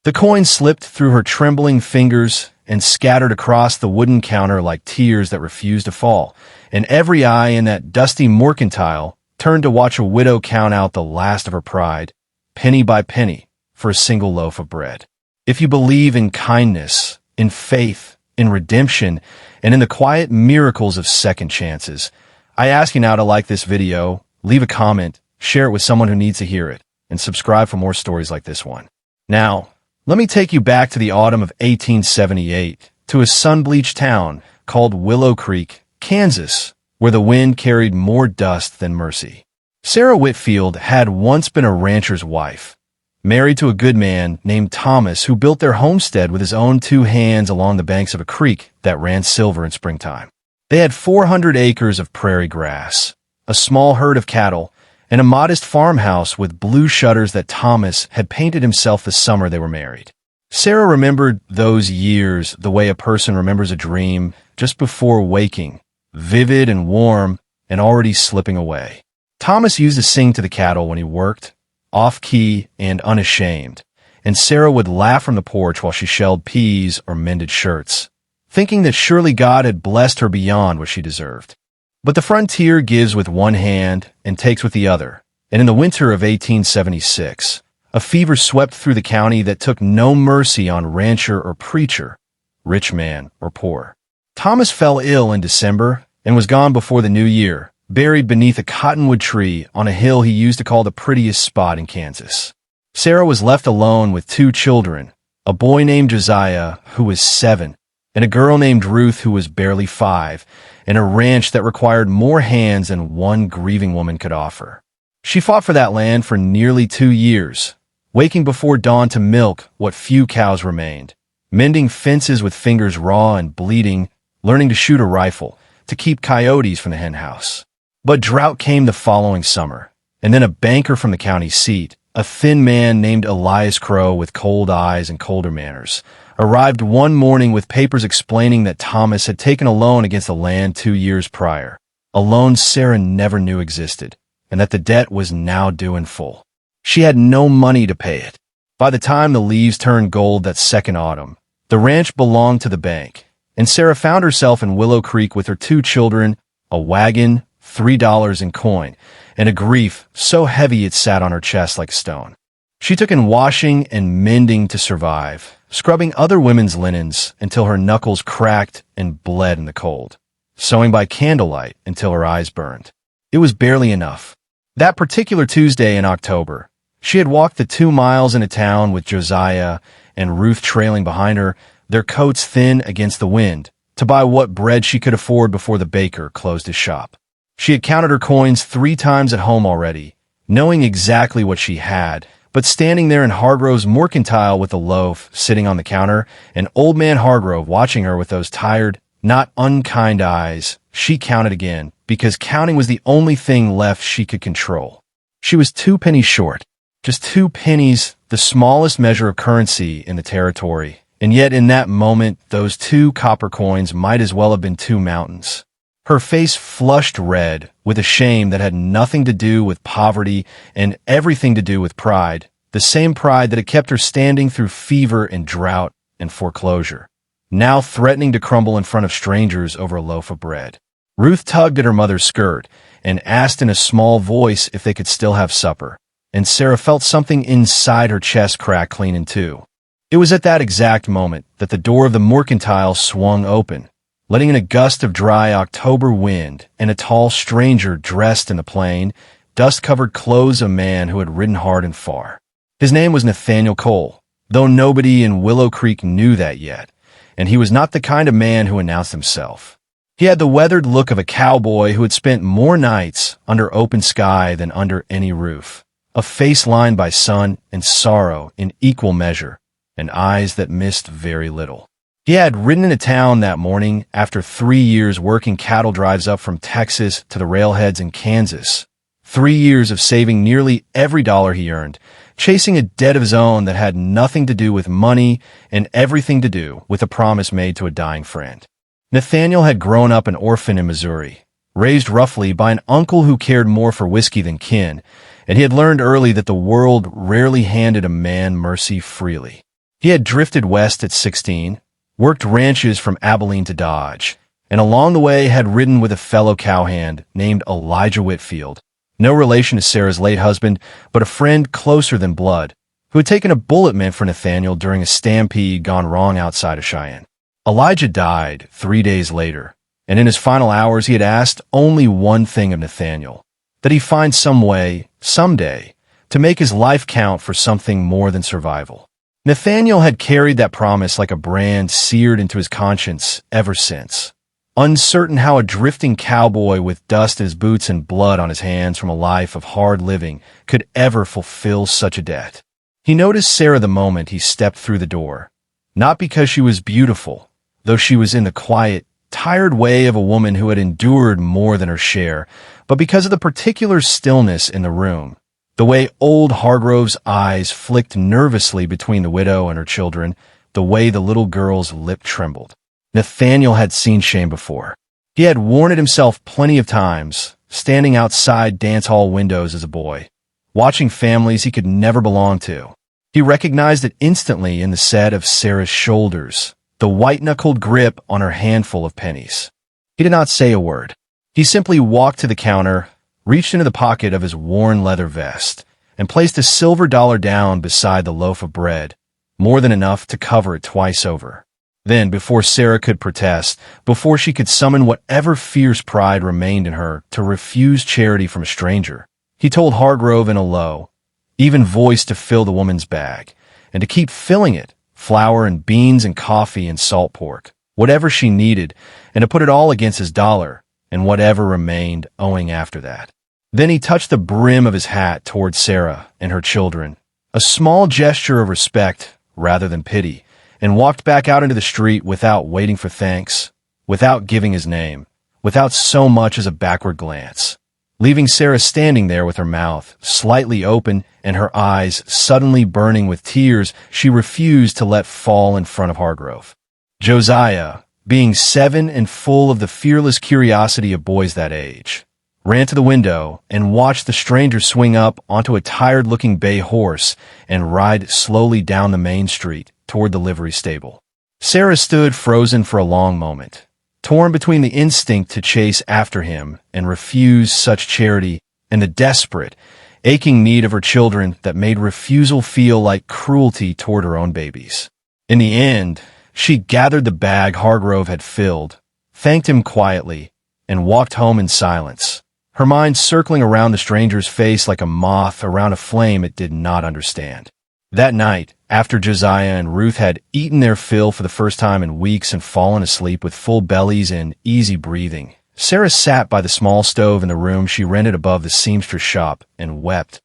The coin slipped through her trembling fingers and scattered across the wooden counter like tears that refused to fall, and every eye in that dusty mercantile turned to watch a widow count out the last of her pride, penny by penny, for a single loaf of bread. If you believe in kindness, in faith, in redemption, and in the quiet miracles of second chances, I ask you now to like this video, leave a comment, share it with someone who needs to hear it, and subscribe for more stories like this one. Now, let me take you back to the autumn of 1878, to a sun-bleached town called Willow Creek, Kansas, where the wind carried more dust than mercy. Sarah Whitfield had once been a rancher's wife, married to a good man named Thomas who built their homestead with his own 2 hands along the banks of a creek that ran silver in springtime. They had 400 acres of prairie grass, a small herd of cattle, and a modest farmhouse with blue shutters that Thomas had painted himself the summer they were married. Sarah remembered those years the way a person remembers a dream just before waking, vivid and warm and already slipping away. Thomas used to sing to the cattle when he worked, off-key and unashamed, and Sarah would laugh from the porch while she shelled peas or mended shirts, thinking that surely God had blessed her beyond what she deserved. But the frontier gives with one hand and takes with the other, and in the winter of 1876, a fever swept through the county that took no mercy on rancher or preacher, rich man or poor. Thomas fell ill in December and was gone before the new year, buried beneath a cottonwood tree on a hill he used to call the prettiest spot in Kansas. Sarah was left alone with 2 children, a boy named Josiah, who was 7, and a girl named Ruth, who was barely 5, and a ranch that required more hands than one grieving woman could offer. She fought for that land for nearly 2 years, waking before dawn to milk what few cows remained, mending fences with fingers raw and bleeding, learning to shoot a rifle to keep coyotes from the hen house. But drought came the following summer, and then a banker from the county seat, a thin man named Elias Crow with cold eyes and colder manners, arrived one morning with papers explaining that Thomas had taken a loan against the land 2 years prior, a loan Sarah never knew existed, and that the debt was now due in full. She had no money to pay it. By the time the leaves turned gold that second autumn, the ranch belonged to the bank, and Sarah found herself in Willow Creek with her 2 children, a wagon, $3 in coin, and a grief so heavy it sat on her chest like stone. She took in washing and mending to survive, scrubbing other women's linens until her knuckles cracked and bled in the cold, sewing by candlelight until her eyes burned. It was barely enough. That particular Tuesday in October, she had walked the 2 miles into town with Josiah and Ruth trailing behind her, their coats thin against the wind, to buy what bread she could afford before the baker closed his shop. She had counted her coins 3 times at home already, knowing exactly what she had, but standing there in Hargrove's mercantile with a loaf sitting on the counter, and old man Hargrove watching her with those tired, not unkind eyes, she counted again, because counting was the only thing left she could control. She was 2 pennies short, just 2 pennies, the smallest measure of currency in the territory, and yet in that moment, those 2 copper coins might as well have been 2 mountains. Her face flushed red with a shame that had nothing to do with poverty and everything to do with pride, the same pride that had kept her standing through fever and drought and foreclosure, now threatening to crumble in front of strangers over a loaf of bread. Ruth tugged at her mother's skirt and asked in a small voice if they could still have supper, and Sarah felt something inside her chest crack clean in 2. It was at that exact moment that the door of the mercantile swung open, letting in a gust of dry October wind and a tall stranger dressed in the plain, dust-covered clothes of a man who had ridden hard and far. His name was Nathaniel Cole, though nobody in Willow Creek knew that yet, and he was not the kind of man who announced himself. He had the weathered look of a cowboy who had spent more nights under open sky than under any roof, a face lined by sun and sorrow in equal measure, and eyes that missed very little. He had ridden into town that morning after 3 years working cattle drives up from Texas to the railheads in Kansas, 3 years of saving nearly every dollar he earned, chasing a debt of his own that had nothing to do with money and everything to do with a promise made to a dying friend. Nathaniel had grown up an orphan in Missouri, raised roughly by an uncle who cared more for whiskey than kin, and he had learned early that the world rarely handed a man mercy freely. He had drifted west at 16, worked ranches from Abilene to Dodge, and along the way had ridden with a fellow cowhand named Elijah Whitfield, no relation to Sarah's late husband, but a friend closer than blood, who had taken a bullet meant for Nathaniel during a stampede gone wrong outside of Cheyenne. Elijah died 3 days later, and in his final hours he had asked only one thing of Nathaniel, that he find some way, someday, to make his life count for something more than survival. Nathaniel had carried that promise like a brand seared into his conscience ever since, uncertain how a drifting cowboy with dust in his boots and blood on his hands from a life of hard living could ever fulfill such a debt. He noticed Sarah the moment he stepped through the door, not because she was beautiful, though she was in the quiet, tired way of a woman who had endured more than her share, but because of the particular stillness in the room, the way old Hargrove's eyes flicked nervously between the widow and her children, the way the little girl's lip trembled. Nathaniel had seen shame before. He had worn it himself plenty of times, standing outside dance hall windows as a boy, watching families he could never belong to. He recognized it instantly in the set of Sarah's shoulders, the white-knuckled grip on her handful of pennies. He did not say a word. He simply walked to the counter, reached into the pocket of his worn leather vest, and placed a silver dollar down beside the loaf of bread, more than enough to cover it twice over. Then, before Sarah could protest, before she could summon whatever fierce pride remained in her to refuse charity from a stranger, he told Hargrove in a low, even voice to fill the woman's bag, and to keep filling it, flour and beans and coffee and salt pork, whatever she needed, and to put it all against his dollar, and whatever remained owing after that. Then he touched the brim of his hat toward Sarah and her children, a small gesture of respect rather than pity, and walked back out into the street without waiting for thanks, without giving his name, without so much as a backward glance, leaving Sarah standing there with her mouth slightly open and her eyes suddenly burning with tears she refused to let fall in front of Hargrove. Josiah, being 7 and full of the fearless curiosity of boys that age, ran to the window and watched the stranger swing up onto a tired-looking bay horse and ride slowly down the main street toward the livery stable. Sarah stood frozen for a long moment, torn between the instinct to chase after him and refuse such charity and the desperate, aching need of her children that made refusal feel like cruelty toward her own babies. In the end, she gathered the bag Hargrove had filled, thanked him quietly, and walked home in silence, her mind circling around the stranger's face like a moth around a flame it did not understand. That night, after Josiah and Ruth had eaten their fill for the first time in weeks and fallen asleep with full bellies and easy breathing, Sarah sat by the small stove in the room she rented above the seamstress shop and wept,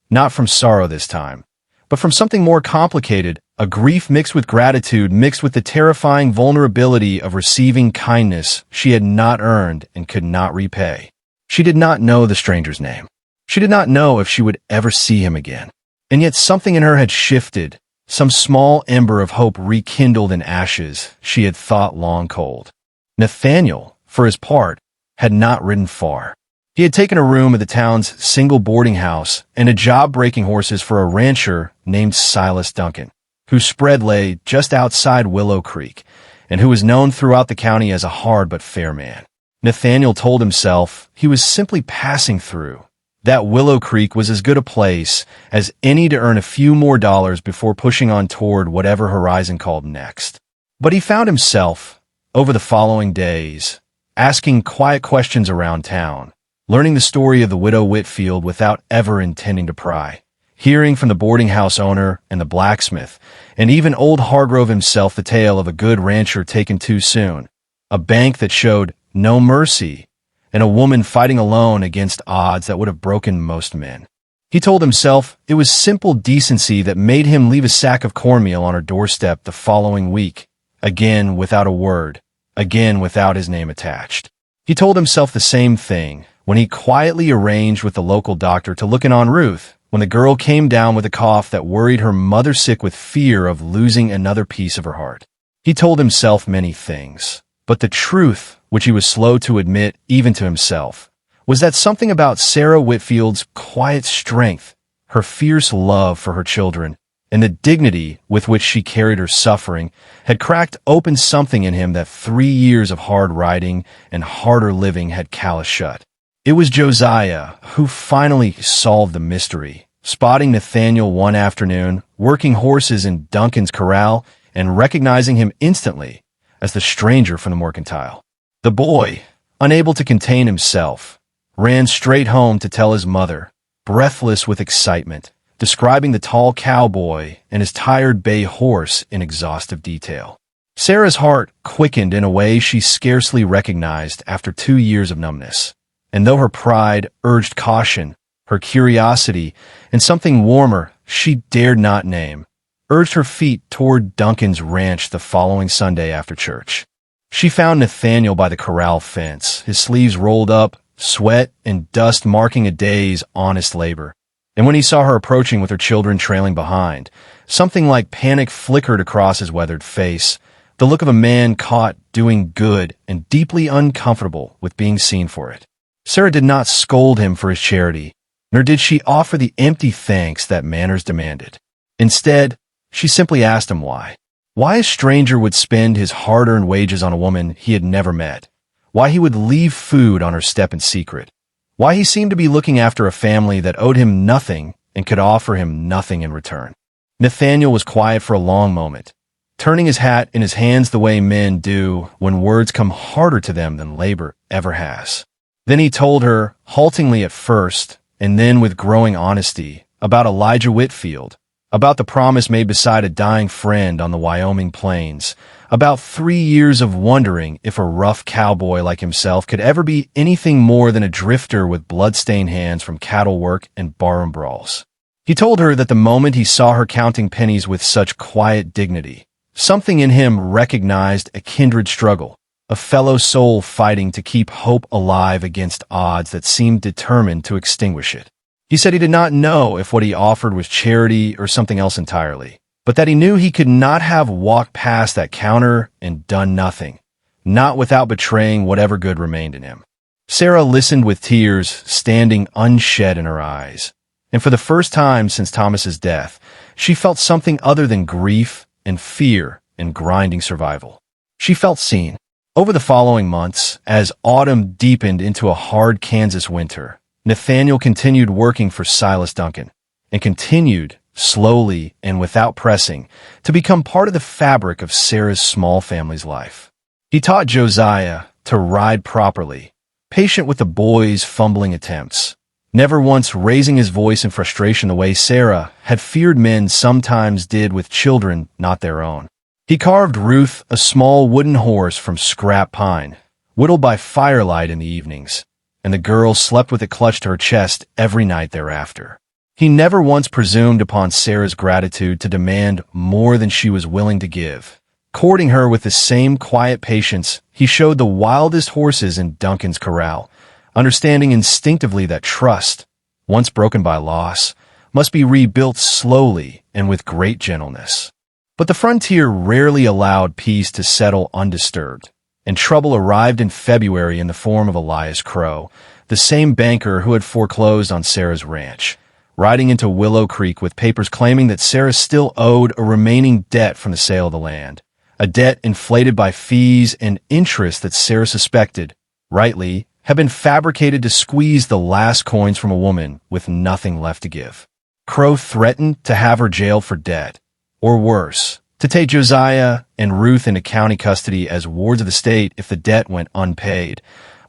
not from sorrow this time, but from something more complicated, a grief mixed with gratitude mixed with the terrifying vulnerability of receiving kindness she had not earned and could not repay. She did not know the stranger's name. She did not know if she would ever see him again. And yet something in her had shifted, some small ember of hope rekindled in ashes she had thought long cold. Nathaniel, for his part, had not ridden far. He had taken a room at the town's single boarding house and a job breaking horses for a rancher named Silas Duncan, whose spread lay just outside Willow Creek, and who was known throughout the county as a hard but fair man. Nathaniel told himself he was simply passing through. That Willow Creek was as good a place as any to earn a few more dollars before pushing on toward whatever horizon called next. But he found himself, over the following days, asking quiet questions around town, learning the story of the widow Whitfield without ever intending to pry, hearing from the boarding house owner and the blacksmith, and even old Hargrove himself the tale of a good rancher taken too soon, a bank that showed no mercy, and a woman fighting alone against odds that would have broken most men. He told himself it was simple decency that made him leave a sack of cornmeal on her doorstep the following week, again without a word, again without his name attached. He told himself the same thing when he quietly arranged with the local doctor to look in on Ruth when the girl came down with a cough that worried her mother sick with fear of losing another piece of her heart. He told himself many things, but the truth, which he was slow to admit even to himself, was that something about Sarah Whitfield's quiet strength, her fierce love for her children, and the dignity with which she carried her suffering had cracked open something in him that 3 years of hard riding and harder living had calloused shut. It was Josiah who finally solved the mystery, spotting Nathaniel one afternoon, working horses in Duncan's corral, and recognizing him instantly as the stranger from the mercantile. The boy, unable to contain himself, ran straight home to tell his mother, breathless with excitement, describing the tall cowboy and his tired bay horse in exhaustive detail. Sarah's heart quickened in a way she scarcely recognized after 2 years of numbness, and though her pride urged caution, her curiosity, and something warmer she dared not name, urged her feet toward Duncan's ranch the following Sunday after church. She found Nathaniel by the corral fence, his sleeves rolled up, sweat and dust marking a day's honest labor. And when he saw her approaching with her children trailing behind, something like panic flickered across his weathered face, the look of a man caught doing good and deeply uncomfortable with being seen for it. Sarah did not scold him for his charity, nor did she offer the empty thanks that manners demanded. Instead, she simply asked him why. Why a stranger would spend his hard-earned wages on a woman he had never met. Why he would leave food on her step in secret. Why he seemed to be looking after a family that owed him nothing and could offer him nothing in return. Nathaniel was quiet for a long moment, turning his hat in his hands the way men do when words come harder to them than labor ever has. Then he told her, haltingly at first, and then with growing honesty, about Elijah Whitfield, about the promise made beside a dying friend on the Wyoming plains, about 3 years of wondering if a rough cowboy like himself could ever be anything more than a drifter with blood-stained hands from cattle work and barroom brawls. He told her that the moment he saw her counting pennies with such quiet dignity, something in him recognized a kindred struggle, a fellow soul fighting to keep hope alive against odds that seemed determined to extinguish it. He said he did not know if what he offered was charity or something else entirely, but that he knew he could not have walked past that counter and done nothing, not without betraying whatever good remained in him. Sarah listened with tears standing unshed in her eyes, and for the first time since Thomas's death, she felt something other than grief and fear and grinding survival. She felt seen. Over the following months, as autumn deepened into a hard Kansas winter, Nathaniel continued working for Silas Duncan, and continued, slowly and without pressing, to become part of the fabric of Sarah's small family's life. He taught Josiah to ride properly, patient with the boy's fumbling attempts, never once raising his voice in frustration the way Sarah had feared men sometimes did with children not their own. He carved Ruth a small wooden horse from scrap pine, whittled by firelight in the evenings, and the girl slept with it clutched to her chest every night thereafter. He never once presumed upon Sarah's gratitude to demand more than she was willing to give. Courting her with the same quiet patience, he showed the wildest horses in Duncan's corral, understanding instinctively that trust, once broken by loss, must be rebuilt slowly and with great gentleness. But the frontier rarely allowed peace to settle undisturbed, and trouble arrived in February in the form of Elias Crow, the same banker who had foreclosed on Sarah's ranch, riding into Willow Creek with papers claiming that Sarah still owed a remaining debt from the sale of the land, a debt inflated by fees and interest that Sarah suspected, rightly, had been fabricated to squeeze the last coins from a woman with nothing left to give. Crow threatened to have her jailed for debt, or worse, to take Josiah and Ruth into county custody as wards of the state if the debt went unpaid,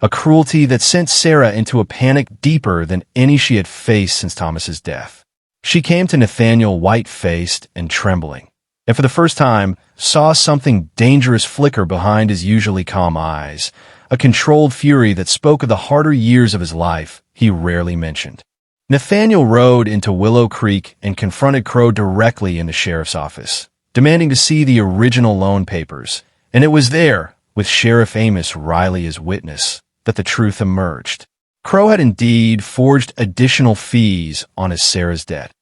a cruelty that sent Sarah into a panic deeper than any she had faced since Thomas's death. She came to Nathaniel white-faced and trembling, and for the first time saw something dangerous flicker behind his usually calm eyes, a controlled fury that spoke of the harder years of his life he rarely mentioned. Nathaniel rode into Willow Creek and confronted Crow directly in the sheriff's office, demanding to see the original loan papers, and it was there, with Sheriff Amos Riley as witness, that the truth emerged. Crow had indeed forged additional fees on his Sarah's debt,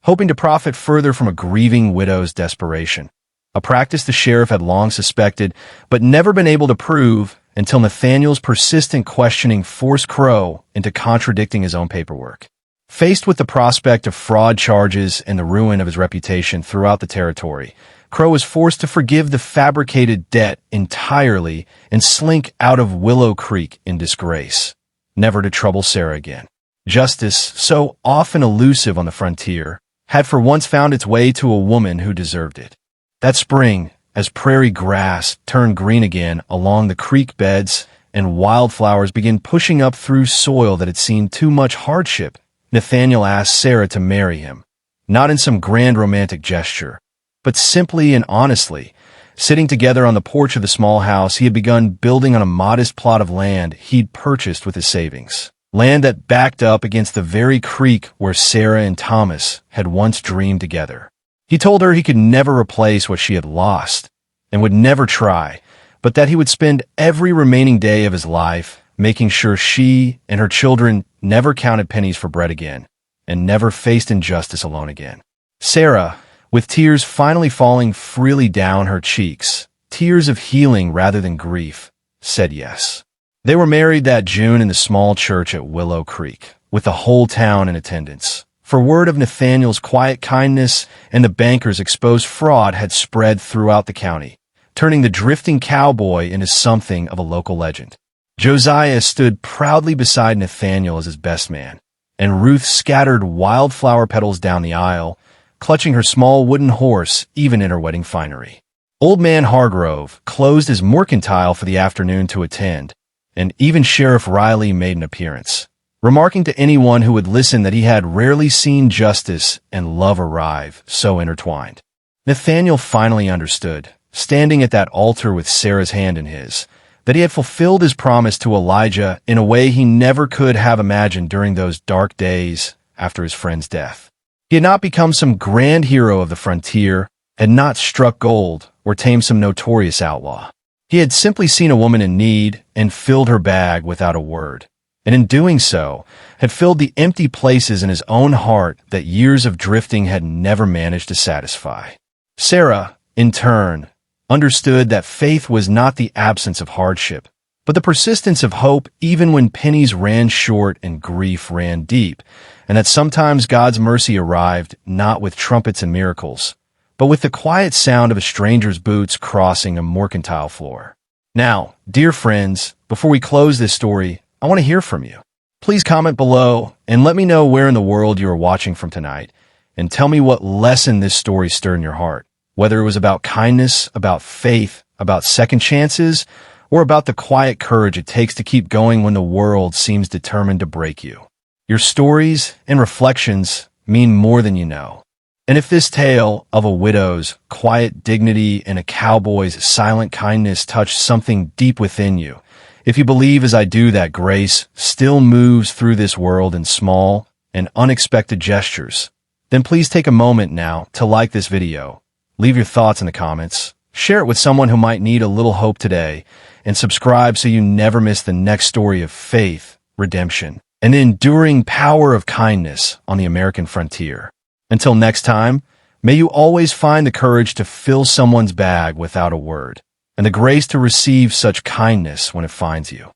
hoping to profit further from a grieving widow's desperation, a practice the sheriff had long suspected but never been able to prove until Nathaniel's persistent questioning forced Crow into contradicting his own paperwork. Faced with the prospect of fraud charges and the ruin of his reputation throughout the territory, Crow was forced to forgive the fabricated debt entirely and slink out of Willow Creek in disgrace, never to trouble Sarah again. Justice, so often elusive on the frontier, had for once found its way to a woman who deserved it. That spring, as prairie grass turned green again along the creek beds and wildflowers began pushing up through soil that had seen too much hardship, Nathaniel asked Sarah to marry him, not in some grand romantic gesture, but simply and honestly. Sitting together on the porch of the small house he had begun building on a modest plot of land he'd purchased with his savings. Land that backed up against the very creek where Sarah and Thomas had once dreamed together. He told her he could never replace what she had lost, and would never try, but that he would spend every remaining day of his life making sure she and her children never counted pennies for bread again, and never faced injustice alone again. Sarah, with tears finally falling freely down her cheeks, tears of healing rather than grief, said yes. They were married that June in the small church at Willow Creek, with the whole town in attendance. For word of Nathaniel's quiet kindness and the banker's exposed fraud had spread throughout the county, turning the drifting cowboy into something of a local legend. Josiah stood proudly beside Nathaniel as his best man, and Ruth scattered wildflower petals down the aisle, clutching her small wooden horse even in her wedding finery. Old Man Hargrove closed his mercantile for the afternoon to attend, and even Sheriff Riley made an appearance, remarking to anyone who would listen that he had rarely seen justice and love arrive so intertwined. Nathaniel finally understood, standing at that altar with Sarah's hand in his, that he had fulfilled his promise to Elijah in a way he never could have imagined during those dark days after his friend's death. He had not become some grand hero of the frontier, had not struck gold or tamed some notorious outlaw. He had simply seen a woman in need and filled her bag without a word, and in doing so, had filled the empty places in his own heart that years of drifting had never managed to satisfy. Sarah, in turn, understood that faith was not the absence of hardship, but the persistence of hope even when pennies ran short and grief ran deep, and that sometimes God's mercy arrived not with trumpets and miracles, but with the quiet sound of a stranger's boots crossing a mercantile floor. Now, dear friends, before we close this story, I want to hear from you. Please comment below and let me know where in the world you are watching from tonight, and tell me what lesson this story stirred in your heart. Whether it was about kindness, about faith, about second chances, or about the quiet courage it takes to keep going when the world seems determined to break you. Your stories and reflections mean more than you know. And if this tale of a widow's quiet dignity and a cowboy's silent kindness touched something deep within you, if you believe as I do that grace still moves through this world in small and unexpected gestures, then please take a moment now to like this video. Leave your thoughts in the comments, share it with someone who might need a little hope today, and subscribe so you never miss the next story of faith, redemption, and the enduring power of kindness on the American frontier. Until next time, may you always find the courage to fill someone's bag without a word, and the grace to receive such kindness when it finds you.